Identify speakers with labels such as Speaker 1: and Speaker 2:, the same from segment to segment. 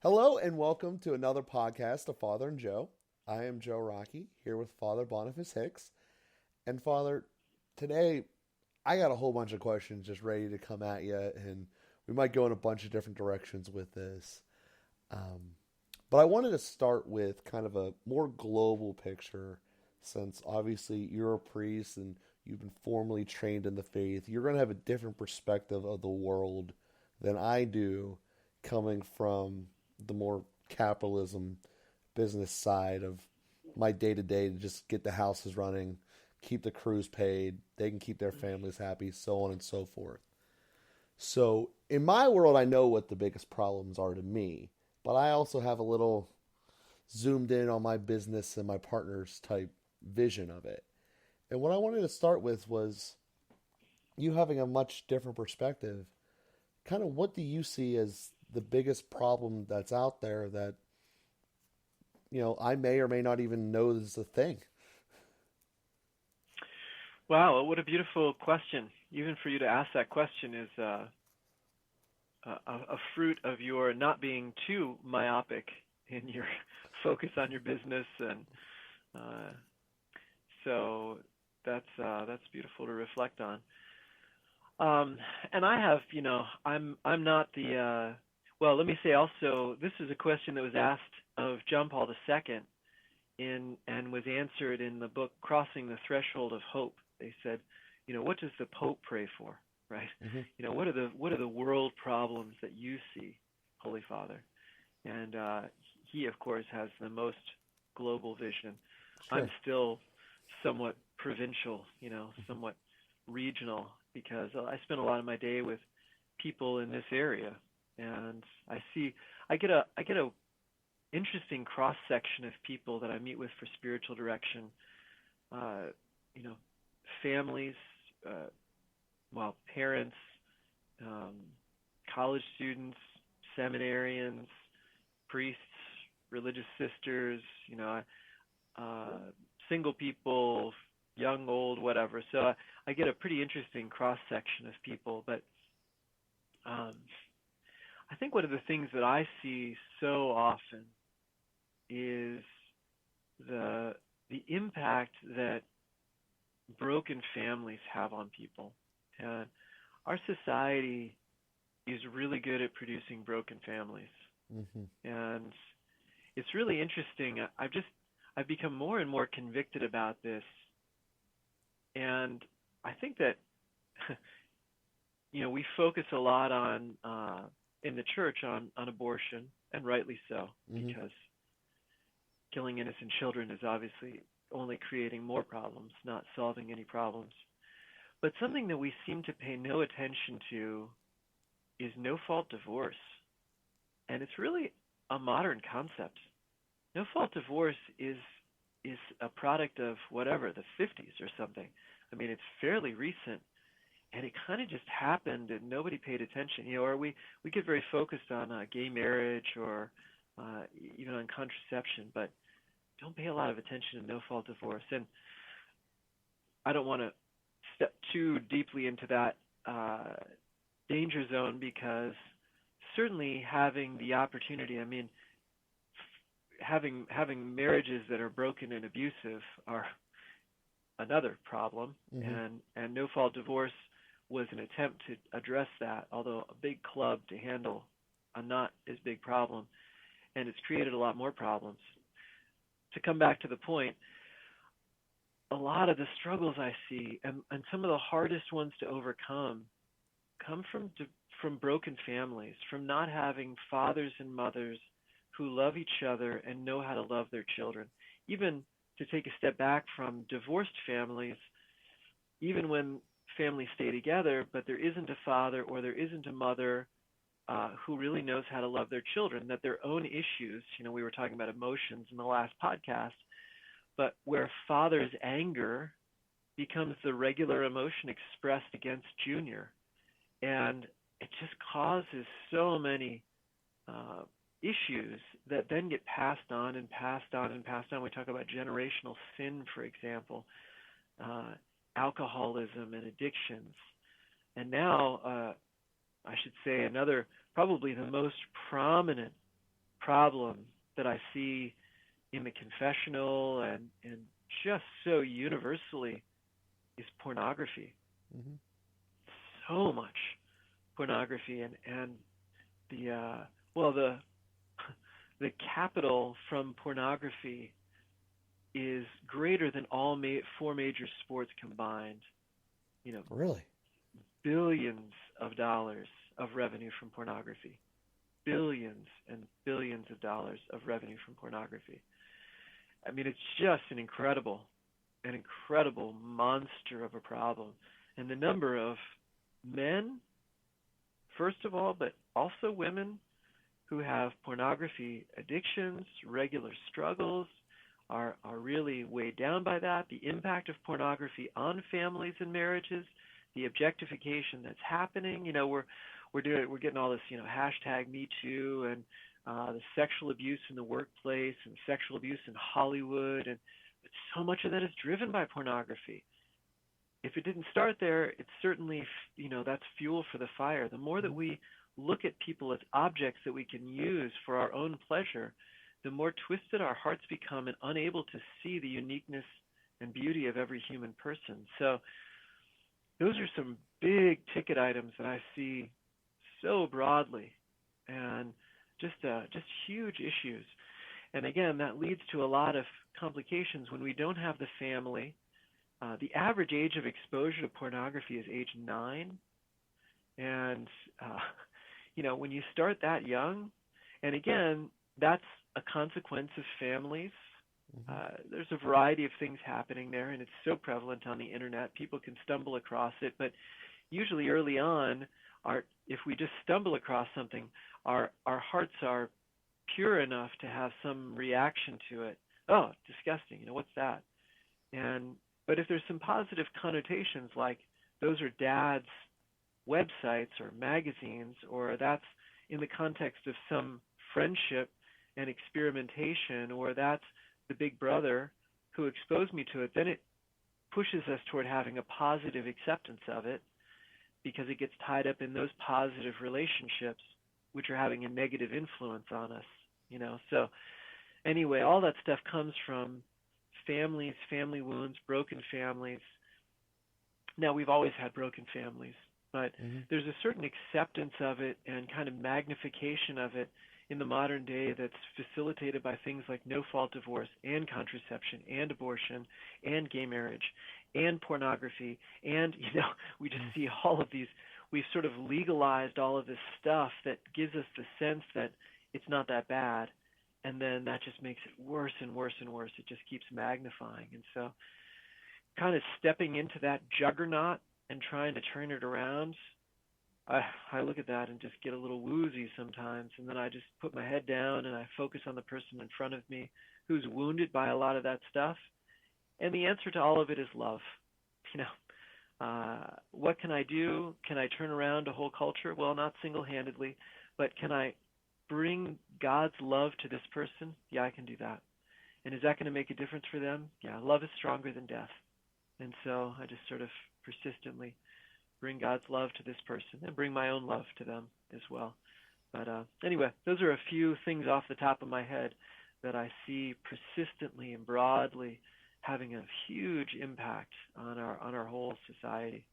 Speaker 1: Hello and welcome to another podcast of Father and Joe. I am Joe Rocky here with Father Boniface Hicks. And Father, today I got a whole bunch of questions just ready to come at you, and we might go in a bunch of different directions with this. Um, but I wanted to start with kind of a more global picture, since obviously you're a priest and you've been formally trained in the faith. You're going to have a different perspective of the world than I do, coming from the more capitalism business side of my day to day to just get the houses running, keep the crews paid, they can keep their families happy, so on and so forth. So in my world, I know what the biggest problems are to me, but I also have a little zoomed in on my business and my partner's type vision of it. And what I wanted to start with was you having a much different perspective. Kind of what do you see as the biggest problem that's out there that, I may or may not even know is a thing?
Speaker 2: Wow, what a beautiful question. Even for you to ask that question is a fruit of your not being too myopic in your focus on your business, and uh, so that's beautiful to reflect on. Um, and I have, I'm not the well. Let me say also, this is a question that was asked of John Paul II in and was answered in the book Crossing the Threshold of Hope. They said, what does the Pope pray for, right?
Speaker 1: Hmm.
Speaker 2: What are the world problems that you see, Holy Father? And he, of course, has the most global vision. I'm
Speaker 1: Sure.
Speaker 2: still somewhat provincial, somewhat regional, because I spend a lot of my day with people in this area, and I get a interesting cross section of people that I meet with for spiritual direction. Uh, you know, families, uh, parents, um, college students, seminarians, priests, religious sisters, uh, single people, young, old, whatever. So I get a pretty interesting cross section of people. But um, I think one of the things that I see so often is the the impact that broken families have on people. And our society is really good at producing broken families.
Speaker 1: Hmm.
Speaker 2: And it's really interesting. I've become more and more convicted about this, and I think that we focus a lot on in the church on abortion, and rightly so,
Speaker 1: Hmm.
Speaker 2: because killing innocent children is obviously only creating more problems, not solving any problems. But something that we seem to pay no attention to is no fault divorce. And it's really a modern concept. No fault divorce is a product of whatever, the 50s or something. I mean, it's fairly recent, and it kind of just happened and nobody paid attention. Or we get very focused on gay marriage or even on contraception, but don't pay a lot of attention to no fault divorce. And I don't want to step too deeply into that danger zone, because certainly having the opportunity, I mean, having marriages that are broken and abusive are another problem,
Speaker 1: Hmm.
Speaker 2: and no fault divorce was an attempt to address that, although a big club to handle a not as big problem, and it's created a lot more problems. To come back to the point, a lot of the struggles I see, and some of the hardest ones to overcome, come from broken families, from not having fathers and mothers who love each other and know how to love their children. Even to take a step back from divorced families, even when families stay together, but there isn't a father or there isn't a mother who really knows how to love their children, that their own issues, we were talking about emotions in the last podcast, but where father's anger becomes the regular emotion expressed against Junior. And it just causes so many uh, issues that then get passed on and passed on and passed on. We talk about generational sin, for example, uh, alcoholism and addictions. And now, I should say, another, probably the most prominent problem that I see in the confessional and just so universally is pornography.
Speaker 1: Mm-hmm.
Speaker 2: So much pornography and the well the capital from pornography is greater than all four major sports combined. You know,
Speaker 1: Really?
Speaker 2: billions of dollars of revenue from pornography. Billions and billions of dollars of revenue from pornography. I mean, it's just an incredible monster of a problem. And the number of men, first of all, but also women who have pornography addictions, regular struggles, are really weighed down by that. The impact of pornography on families and marriages, the objectification that's happening. You know, we're getting all this, you know, hashtag Me Too and the sexual abuse in the workplace and sexual abuse in Hollywood, and but so much of that is driven by pornography. If it didn't start there, it's certainly, you know, that's fuel for the fire. The more that we look at people as objects that we can use for our own pleasure, the more twisted our hearts become and unable to see the uniqueness and beauty of every human person. So those are some big ticket items that I see so broadly, and just huge issues. And again, that leads to a lot of complications when we don't have the family. The average age of exposure to pornography is age 9, and you know, when you start that young, and again, that's a consequence of families. There's a variety of things happening there, and it's so prevalent on the internet. People can stumble across it, but usually early on, if we just stumble across something, our hearts are pure enough to have some reaction to it. Oh, disgusting! You know, what's that? But if there's some positive connotations, like those are dad's websites or magazines, or that's in the context of some friendship and experimentation, or that's the big brother who exposed me to it, then it pushes us toward having a positive acceptance of it, because it gets tied up in those positive relationships, which are having a negative influence on us, you know. So anyway, all that stuff comes from families, family wounds, broken families. Now, we've always had broken families, but there's a certain acceptance of it and kind of magnification of it in the modern day that's facilitated by things like no-fault divorce and contraception and abortion and gay marriage and pornography. And, you know, we just see all of these. We've sort of legalized all of this stuff that gives us the sense that it's not that bad. And then that just makes it worse and worse and worse. It just keeps magnifying. And so kind of stepping into that juggernaut and trying to turn it around, I look at that and just get a little woozy sometimes, and then I just put my head down and I focus on the person in front of me who's wounded by a lot of that stuff. And the answer to all of it is love. You know, what can I do? Can I turn around a whole culture? Well, not single-handedly, but can I bring God's love to this person? Yeah, I can do that. And is that going to make a difference for them? Yeah, love is stronger than death. And so I just sort of persistently bring God's love to this person and bring my own love to them as well. But anyway, those are a few things off the top of my head that I see persistently and broadly having a huge impact on our whole society.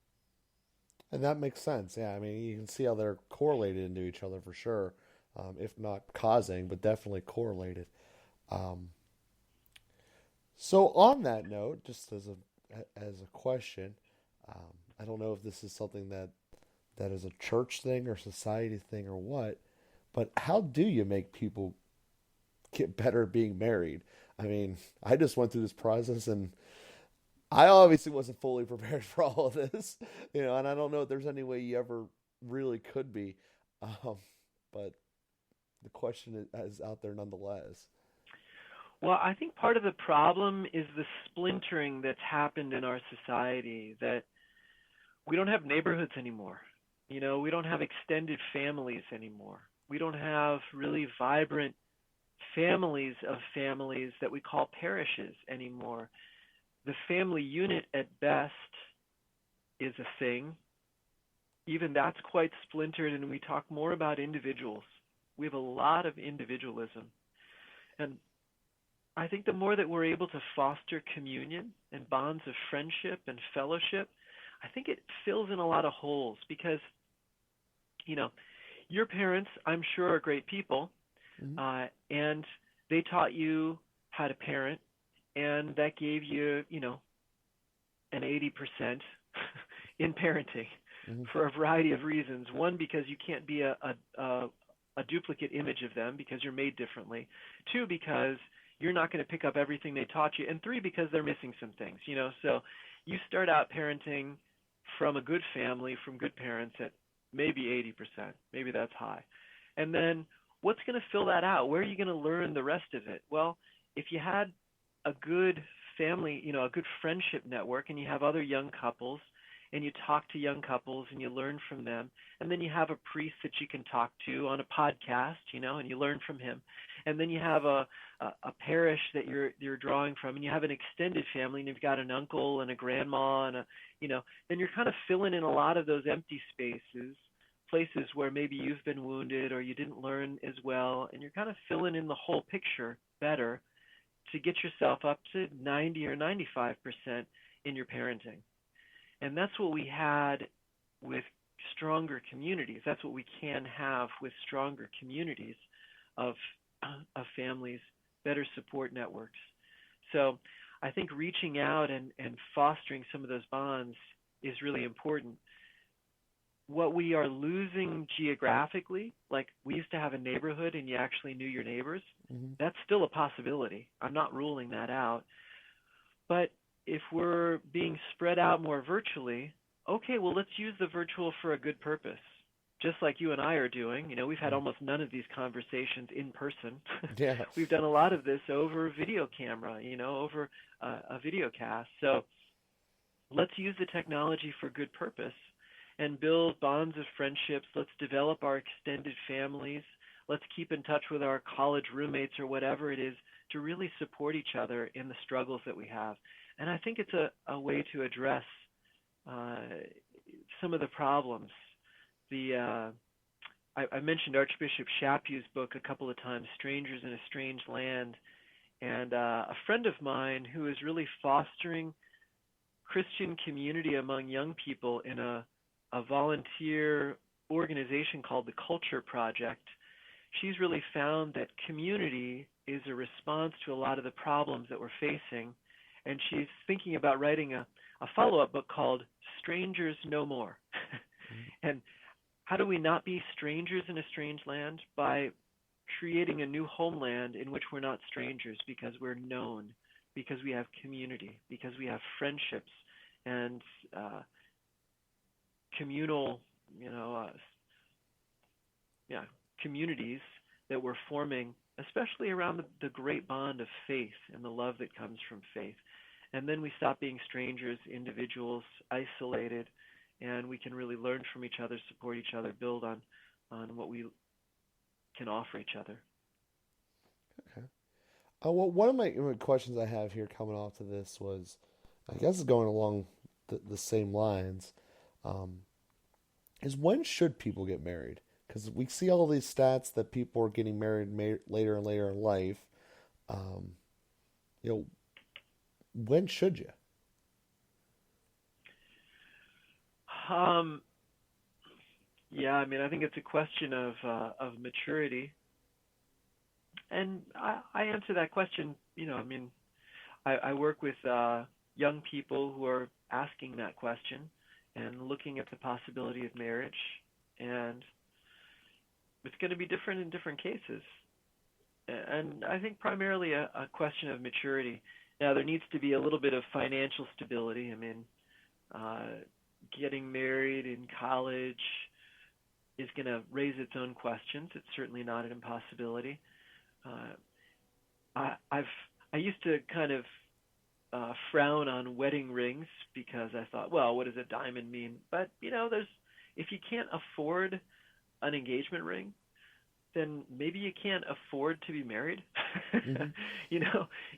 Speaker 1: And that makes sense. Yeah, I mean, you can see how they're correlated into each other for sure, if not causing, but definitely correlated. So on that note, just as a question, I don't know if this is something that is a church thing or society thing or what, but how do you make people get better at being married? I mean, I just went through this process and I obviously wasn't fully prepared for all of this, you know, and I don't know if there's any way you ever really could be. But the question is out there nonetheless.
Speaker 2: Well, I think part of the problem is the splintering that's happened in our society, that we don't have neighborhoods anymore. You know, we don't have extended families anymore. We don't have really vibrant families of families that we call parishes anymore. The family unit at best is a thing. Even that's quite splintered, and we talk more about individuals. We have a lot of individualism. And I think the more that we're able to foster communion and bonds of friendship and fellowship, I think it fills in a lot of holes because, you know, your parents, I'm sure, are great people,
Speaker 1: Hmm.
Speaker 2: and they taught you how to parent, and that gave you, an 80% in parenting
Speaker 1: Hmm.
Speaker 2: for a variety of reasons. One, because you can't be a duplicate image of them because you're made differently. Two, because you're not going to pick up everything they taught you. And three, because they're missing some things. So you start out parenting from a good family, from good parents at maybe 80%. Maybe that's high. And then what's going to fill that out? Where are you going to learn the rest of it? Well, if you had a good family, a good friendship network, and you have other young couples, and you talk to young couples and you learn from them, and then you have a priest that you can talk to on a podcast, and you learn from him, and then you have a parish that you're drawing from, and you have an extended family, and you've got an uncle and a grandma and then you're kind of filling in a lot of those empty spaces, places where maybe you've been wounded or you didn't learn as well, and you're kind of filling in the whole picture better to get yourself up to 90 or 95% in your parenting. And that's what we had with stronger communities. That's what we can have with stronger communities of families, better support networks. So I think reaching out and fostering some of those bonds is really important. What we are losing geographically, like we used to have a neighborhood and you actually knew your neighbors,
Speaker 1: Hmm.
Speaker 2: that's still a possibility. I'm not ruling that out. But if we're being spread out more virtually, okay, well, let's use the virtual for a good purpose. Just like you and I are doing. We've had almost none of these conversations in person.
Speaker 1: Yeah.
Speaker 2: We've done a lot of this over video camera, over a video cast. So let's use the technology for good purpose and build bonds of friendships. Let's develop our extended families. Let's keep in touch with our college roommates or whatever it is to really support each other in the struggles that we have. And I think it's a way to address uh, some of the problems. I mentioned Archbishop Chaput's book a couple of times, Strangers in a Strange Land. And a friend of mine who is really fostering Christian community among young people in a volunteer organization called the Culture Project, she's really found that community is a response to a lot of the problems that we're facing. And she's thinking about writing a follow-up book called Strangers No More. And how do we not be strangers in a strange land? By creating a new homeland in which we're not strangers because we're known, because we have community, because we have friendships and communal, communities that we're forming, especially around the great bond of faith and the love that comes from faith. And then we stop being strangers, individuals, isolated, and we can really learn from each other, support each other, build on what we can offer each other.
Speaker 1: Okay. Well, one of my questions I have here coming off to this was, I guess it's going along the same lines, um, is when should people get married? Because we see all these stats that people are getting married later and later in life. Um, you know, when should you?
Speaker 2: Um, yeah, I think it's a question of maturity, and I answer that question. I work with young people who are asking that question and looking at the possibility of marriage, and it's going to be different in different cases. And I think primarily a question of maturity. Now, there needs to be a little bit of financial stability. Uh, getting married in college is going to raise its own questions. It's certainly not an impossibility. I used to kind of frown on wedding rings because I thought, well, what does a diamond mean? But if you can't afford an engagement ring, then maybe you can't afford to be married.
Speaker 1: Mm-hmm.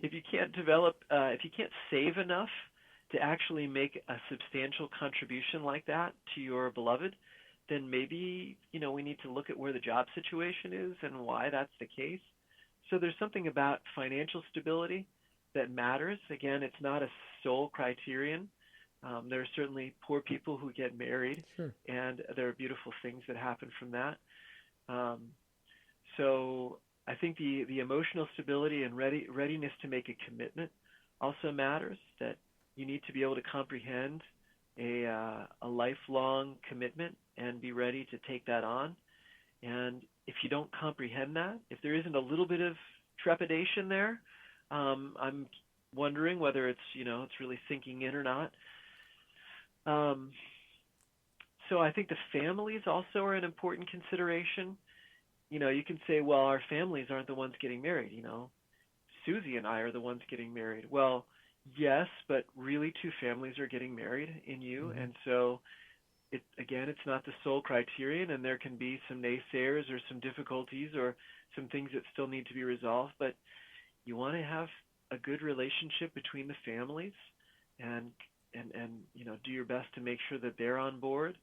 Speaker 2: If you can't if you can't save enough to actually make a substantial contribution like that to your beloved, then maybe, we need to look at where the job situation is and why that's the case. So there's something about financial stability that matters. Again, it's not a sole criterion. There are certainly poor people who get married,
Speaker 1: Sure.
Speaker 2: and there are beautiful things that happen from that. Um, so I think the emotional stability and readiness to make a commitment also matters. That you need to be able to comprehend a lifelong commitment and be ready to take that on. And if you don't comprehend that, if there isn't a little bit of trepidation there, I'm wondering whether it's really sinking in or not. Um, so I think the families also are an important consideration. You can say, well, our families aren't the ones getting married. Susie and I are the ones getting married. Well, yes, but really two families are getting married in you,
Speaker 1: Mm-hmm.
Speaker 2: and so it's not the sole criterion, and there can be some naysayers or some difficulties or some things that still need to be resolved. But you want to have a good relationship between the families, and do your best to make sure that they're on board.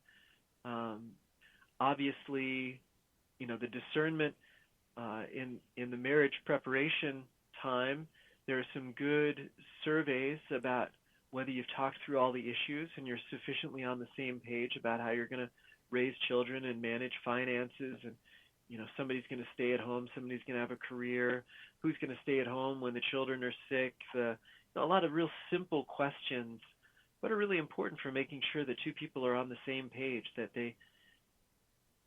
Speaker 2: Um, Obviously, the discernment in the marriage preparation time. There are some good surveys about whether you've talked through all the issues and you're sufficiently on the same page about how you're going to raise children and manage finances, and somebody's going to stay at home, somebody's going to have a career, who's going to stay at home when the children are sick. A lot of real simple questions, but are really important for making sure that two people are on the same page, that they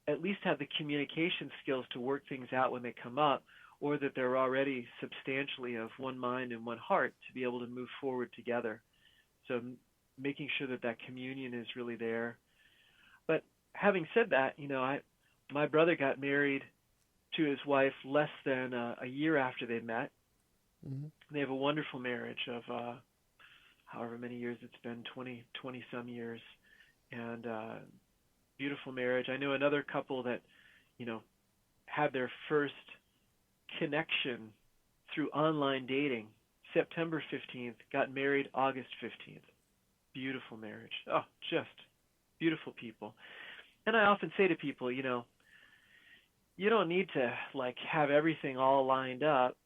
Speaker 2: at least have the communication skills to work things out when they come up, or that they're already substantially of one mind and one heart to be able to move forward together. So making sure that that communion is really there. But having said that, my brother got married to his wife less than a year after they met.
Speaker 1: Mm-hmm.
Speaker 2: They have a wonderful marriage of however many years it's been, 20 some years, and beautiful marriage. I know another couple that, had their first connection through online dating September 15th, got married August 15th. Beautiful marriage. Oh, just beautiful people. And I often say to people, you don't need to have everything all lined up.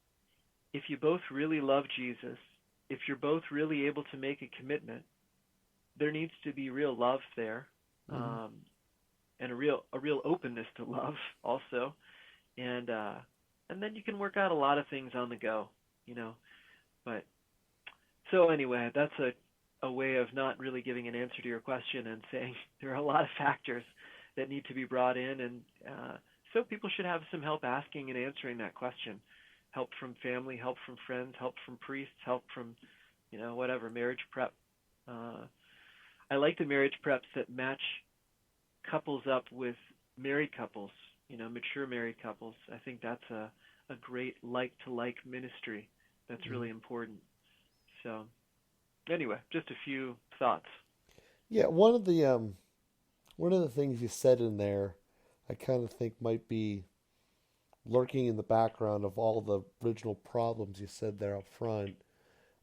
Speaker 2: If you both really love Jesus, if you're both really able to make a commitment, there needs to be real love there,
Speaker 1: Mm-hmm.
Speaker 2: and a real openness to love also, and then you can work out a lot of things on the go, But so anyway, that's a way of not really giving an answer to your question and saying there are a lot of factors that need to be brought in, and so people should have some help asking and answering that question. Help from family, help from friends, help from priests, help from, whatever, marriage prep. I like the marriage preps that match couples up with married couples, mature married couples. I think that's a great like-to-like ministry that's
Speaker 1: Mm-hmm.
Speaker 2: really important. So anyway, just a few thoughts.
Speaker 1: Yeah, one of the things you said in there, I kind of think might be lurking in the background of all the original problems you said there up front,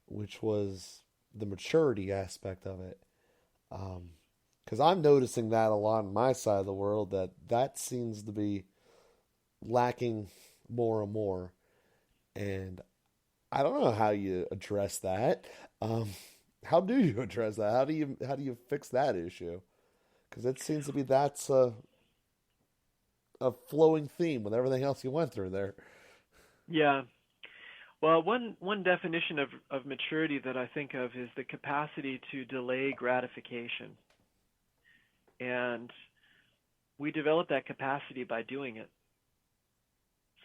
Speaker 1: which was the maturity aspect of it. Because I'm noticing that a lot on my side of the world, that seems to be lacking more and more. And I don't know how you address that. Um, how do you address that? How do you fix that issue? Because it seems to be that's a flowing theme with everything else you went through there.
Speaker 2: Yeah. Well, one definition of maturity that I think of is the capacity to delay gratification. And we develop that capacity by doing it.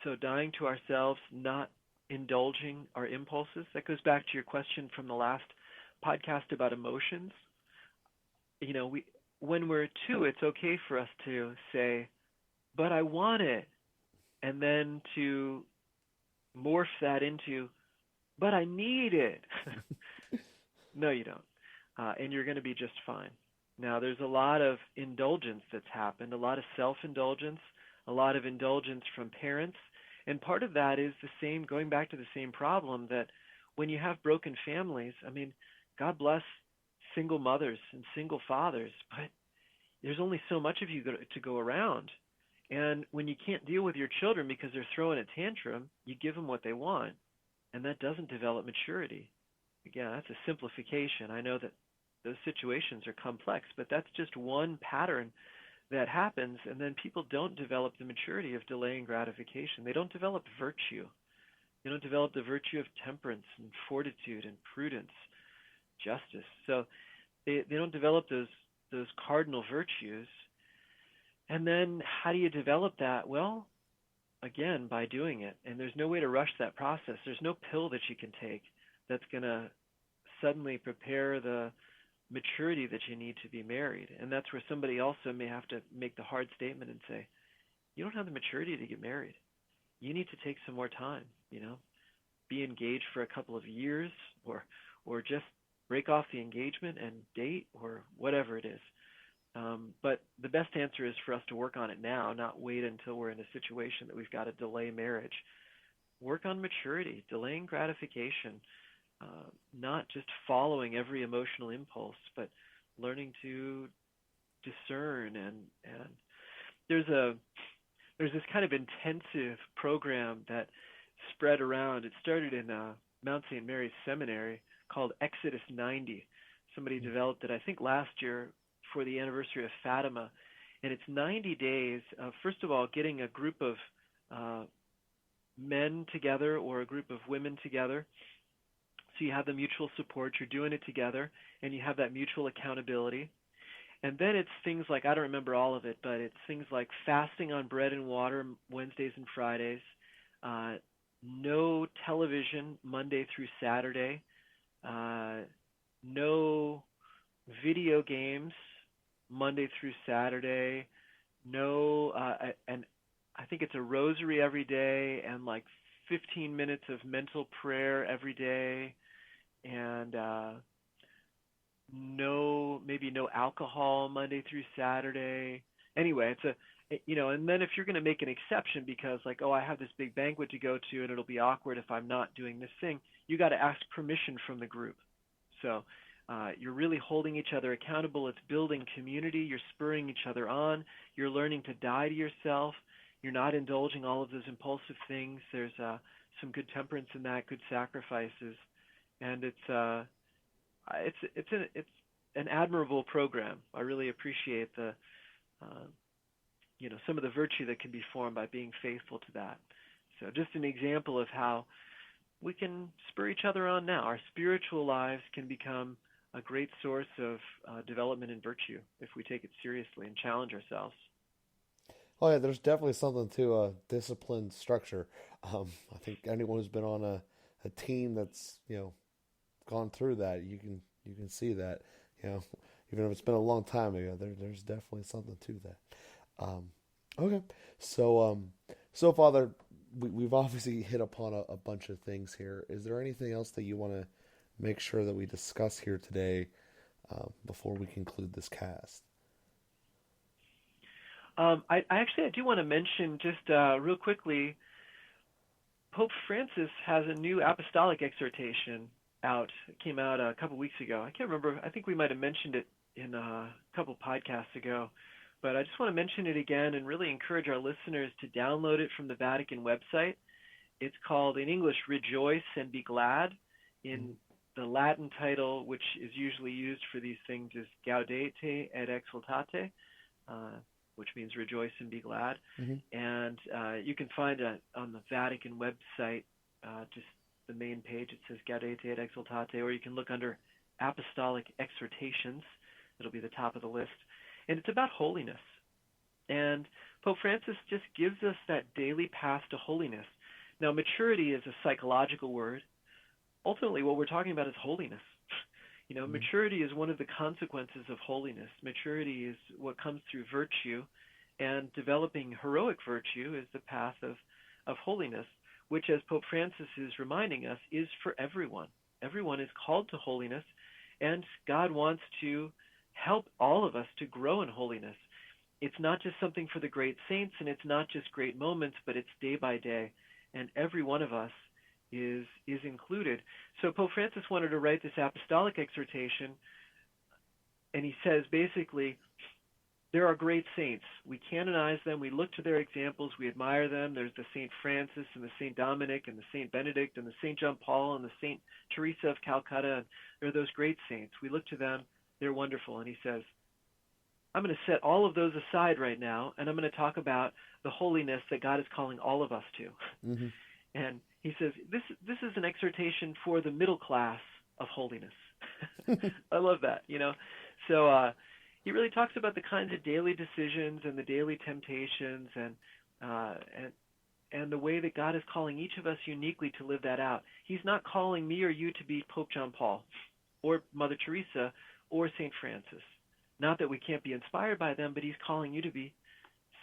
Speaker 2: So dying to ourselves, not indulging our impulses. That goes back to your question from the last podcast about emotions. When we're two, it's okay for us to say, but I want it. And then to morph that into, but I need it. No, you don't. And you're going to be just fine. Now, there's a lot of indulgence that's happened, a lot of self-indulgence, a lot of indulgence from parents. And part of that is the same, going back to the same problem that when you have broken families, I mean, God bless single mothers and single fathers, but there's only so much of you to go around. And when you can't deal with your children because they're throwing a tantrum, you give them what they want, and that doesn't develop maturity. Again, that's a simplification. I know that those situations are complex, but that's just one pattern that happens, and then people don't develop the maturity of delaying gratification. They don't develop virtue. They don't develop the virtue of temperance and fortitude and prudence, justice. So they don't develop those cardinal virtues. And then how do you develop that? Well, again, by doing it. And there's no way to rush that process. There's no pill that you can take that's going to suddenly prepare the maturity that you need to be married. And that's where somebody also may have to make the hard statement and say, you don't have the maturity to get married. You need to take some more time, be engaged for a couple of years, or just break off the engagement and date, or whatever it is. But the best answer is for us to work on it now, not wait until we're in a situation that we've got to delay marriage. Work on maturity, delaying gratification, not just following every emotional impulse, but learning to discern. And there's this kind of intensive program that spread around. It started in Mount St. Mary's Seminary called Exodus 90. Somebody developed it, I think, last year for the anniversary of Fatima. And it's 90 days of, first of all, getting a group of men together or a group of women together. So you have the mutual support, you're doing it together, and you have that mutual accountability. And then it's things like, I don't remember all of it, but it's things like fasting on bread and water Wednesdays and Fridays, no television Monday through Saturday, no video games Monday through Saturday, no, and I think it's a rosary every day and like 15 minutes of mental prayer every day, and maybe no alcohol Monday through Saturday. Anyway, it's and then if you're going to make an exception because like, oh, I have this big banquet to go to and it'll be awkward if I'm not doing this thing, you got to ask permission from the group. So you're really holding each other accountable. It's building community. You're spurring each other on. You're learning to die to yourself. You're not indulging all of those impulsive things. There's some good temperance in that, good sacrifices, and it's an admirable program. I really appreciate the some of the virtue that can be formed by being faithful to that. So just an example of how we can spur each other on now. Our spiritual lives can become a great source of development in virtue if we take it seriously and challenge ourselves.
Speaker 1: Oh yeah, there's definitely something to a disciplined structure. I think anyone who's been on a team that's gone through that, you can see that even if it's been a long time ago, there's definitely something to that. Okay, so Father, we've obviously hit upon a bunch of things here. Is there anything else that you want to make sure that we discuss here today before we conclude this cast?
Speaker 2: I do want to mention just real quickly, Pope Francis has a new apostolic exhortation out. It came out a couple weeks ago. I can't remember. I think we might have mentioned it in a couple podcasts ago. But I just want to mention it again and really encourage our listeners to download it from the Vatican website. It's called, in English, Rejoice and Be Glad. In the Latin title, which is usually used for these things, is Gaudete et Exultate, which means rejoice and be glad. Mm-hmm. And you can find it on the Vatican website, just the main page. It says Gaudete et Exultate, or you can look under Apostolic Exhortations. It'll be the top of the list. And it's about holiness. And Pope Francis just gives us that daily path to holiness. Now, maturity is a psychological word. Ultimately, what we're talking about is holiness. Maturity is one of the consequences of holiness. Maturity is what comes through virtue, and developing heroic virtue is the path of holiness, which, as Pope Francis is reminding us, is for everyone. Everyone is called to holiness, and God wants to help all of us to grow in holiness. It's not just something for the great saints, and it's not just great moments, but it's day by day, and every one of us is included. So Pope Francis wanted to write this apostolic exhortation, and he says basically, there are great saints. We canonize them. We look to their examples. We admire them. There's the Saint Francis and the Saint Dominic and the Saint Benedict and the Saint John Paul and the Saint Teresa of Calcutta. And there are those great saints. We look to them. They're wonderful. And he says, I'm going to set all of those aside right now, and I'm going to talk about the holiness that God is calling all of us to.
Speaker 1: Mm-hmm.
Speaker 2: And he says, this is an exhortation for the middle class of holiness. I love that, you know. So he really talks about the kinds of daily decisions and the daily temptations and the way that God is calling each of us uniquely to live that out. He's not calling me or you to be Pope John Paul or Mother Teresa or St. Francis. Not that we can't be inspired by them, but he's calling you to be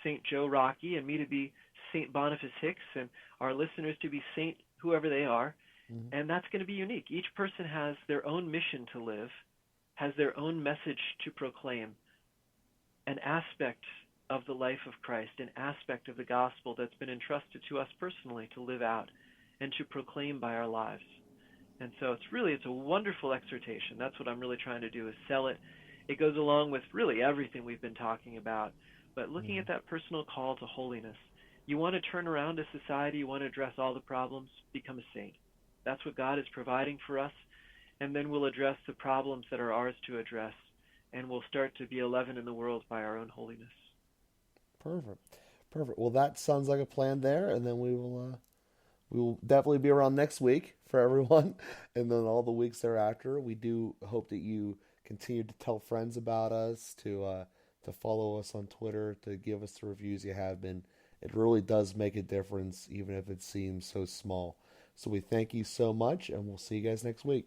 Speaker 2: St. Joe Rocky and me to be St. Boniface Hicks and our listeners to be Saint whoever they are. Mm-hmm. And that's going to be unique. Each person has their own mission to live, has their own message to proclaim, an aspect of the life of Christ, an aspect of the gospel that's been entrusted to us personally to live out and to proclaim by our lives. And so it's a wonderful exhortation. That's what I'm really trying to do, is sell it. It goes along with really everything we've been talking about. But looking at that personal call to holiness, you want to turn around a society, you want to address all the problems, become a saint. That's what God is providing for us. And then we'll address the problems that are ours to address. And we'll start to be a leaven in the world by our own holiness.
Speaker 1: Perfect. Well, that sounds like a plan there. And then we will definitely be around next week for everyone. And then all the weeks thereafter, we do hope that you continue to tell friends about us, to follow us on Twitter, to give us the reviews you have been. It really does make a difference, even if it seems so small. So we thank you so much, and we'll see you guys next week.